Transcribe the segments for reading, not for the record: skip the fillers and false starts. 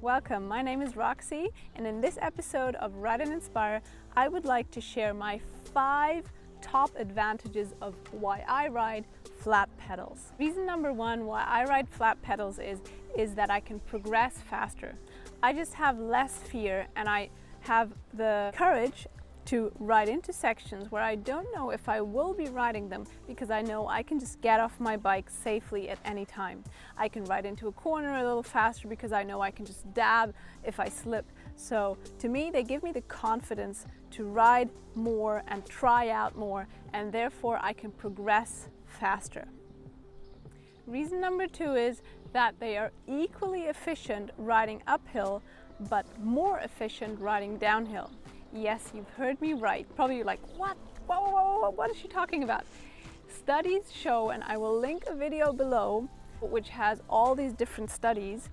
Welcome, my name is Roxy, and in this episode of Ride and Inspire, I would like to share my 5 top advantages of why I ride flat pedals. Reason number 1 why I ride flat pedals is that I can progress faster. I just have less fear and I have the courage to ride into sections where I don't know if I will be riding them because I know I can just get off my bike safely at any time. I can ride into a corner a little faster because I know I can just dab if I slip. So to me, they give me the confidence to ride more and try out more, and therefore I can progress faster. Reason number 2 is that they are equally efficient riding uphill, but more efficient riding downhill. Yes, you've heard me right. Probably you're like, what? Whoa, what is she talking about? Studies show, and I will link a video below which has all these different studies,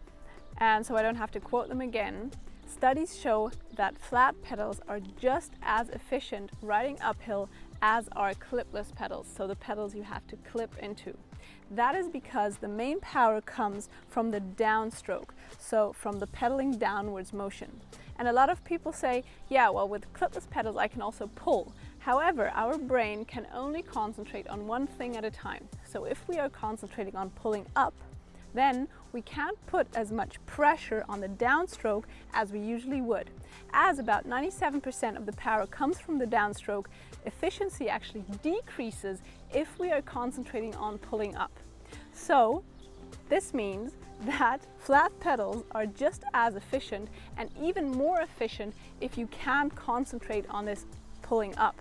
and so I don't have to quote them again. Studies show that flat pedals are just as efficient riding uphill as are clipless pedals, so the pedals you have to clip into. That is because the main power comes from the downstroke, so from the pedaling downwards motion. And a lot of people say, yeah, well, with clipless pedals I can also pull. However, our brain can only concentrate on one thing at a time. So if we are concentrating on pulling up, then we can't put as much pressure on the downstroke as we usually would. As about 97% of the power comes from the downstroke, efficiency actually decreases if we are concentrating on pulling up. So this means that flat pedals are just as efficient and even more efficient if you can concentrate on this pulling up.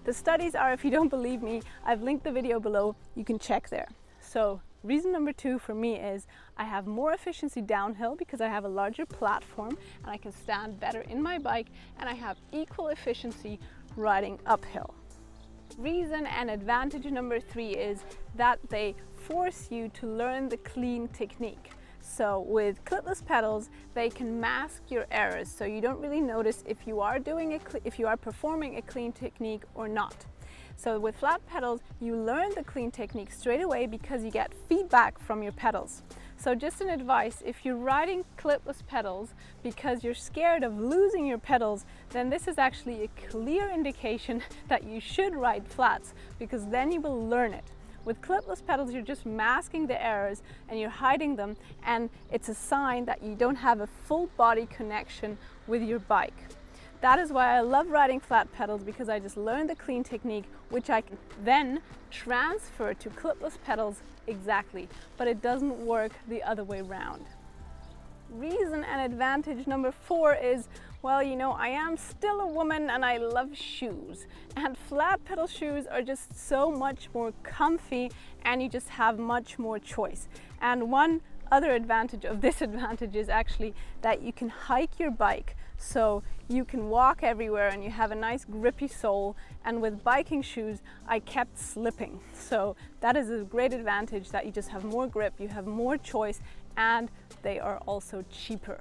The studies are, if you don't believe me, I've linked the video below, you can check there. So reason number 2 for me is I have more efficiency downhill because I have a larger platform and I can stand better in my bike, and I have equal efficiency riding uphill. Reason and advantage number 3 is that they force you to learn the clean technique. So with clipless pedals, they can mask your errors, so you don't really notice if you are performing a clean technique or not. So with flat pedals, you learn the clean technique straight away because you get feedback from your pedals. So just an advice, if you're riding clipless pedals because you're scared of losing your pedals, then this is actually a clear indication that you should ride flats, because then you will learn it. With clipless pedals, you're just masking the errors and you're hiding them, and it's a sign that you don't have a full body connection with your bike. That is why I love riding flat pedals, because I just learned the clean technique, which I can then transfer to clipless pedals exactly, but it doesn't work the other way around. Reason and advantage number 4 is, well, you know, I am still a woman and I love shoes, and flat pedal shoes are just so much more comfy and you just have much more choice. And one other advantage of this advantage is actually that you can hike your bike, so you can walk everywhere and you have a nice grippy sole. And with biking shoes, I kept slipping, so that is a great advantage, that you just have more grip, you have more choice, and they are also cheaper.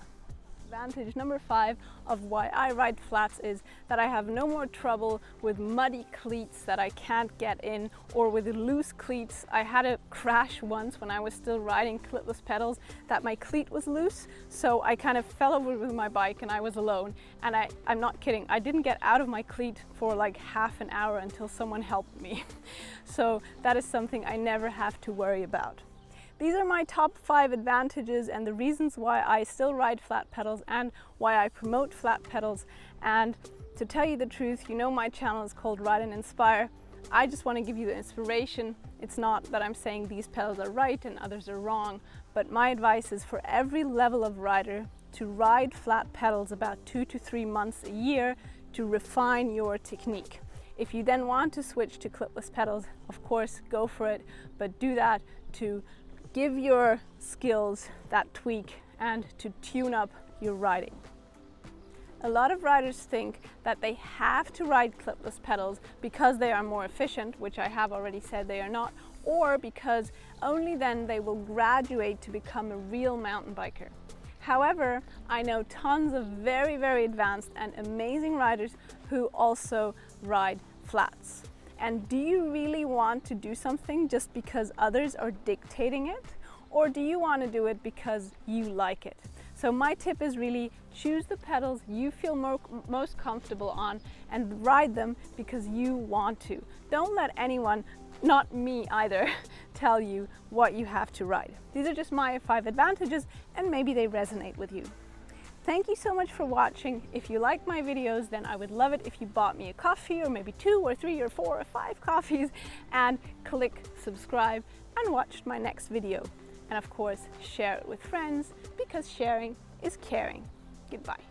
Advantage number 5 of why I ride flats is that I have no more trouble with muddy cleats that I can't get in, or with loose cleats. I had a crash once when I was still riding clipless pedals, that my cleat was loose, so I kind of fell over with my bike and I was alone. And I'm not kidding, I didn't get out of my cleat for like half an hour until someone helped me. So that is something I never have to worry about. These are my top 5 advantages and the reasons why I still ride flat pedals and why I promote flat pedals. And to tell you the truth, you know, my channel is called Ride and Inspire. I just want to give you the inspiration. It's not that I'm saying these pedals are right and others are wrong, but my advice is for every level of rider to ride flat pedals about 2 to 3 months a year to refine your technique. If you then want to switch to clipless pedals, of course, go for it, but do that to give your skills that tweak and to tune up your riding. A lot of riders think that they have to ride clipless pedals because they are more efficient, which I have already said they are not, or because only then they will graduate to become a real mountain biker. However, I know tons of very, very advanced and amazing riders who also ride flats. And do you really want to do something just because others are dictating it? Or do you want to do it because you like it? So So my tip is really choose the pedals you feel most comfortable on and ride them because you want to. Don't let anyone, not me either, tell you what you have to ride. These are just my 5 advantages and maybe they resonate with you. Thank you so much for watching. If you like my videos, then I would love it if you bought me a coffee, or maybe 2 or 3 or 4 or 5 coffees, and click subscribe and watch my next video. And of course, share it with friends because sharing is caring. Goodbye.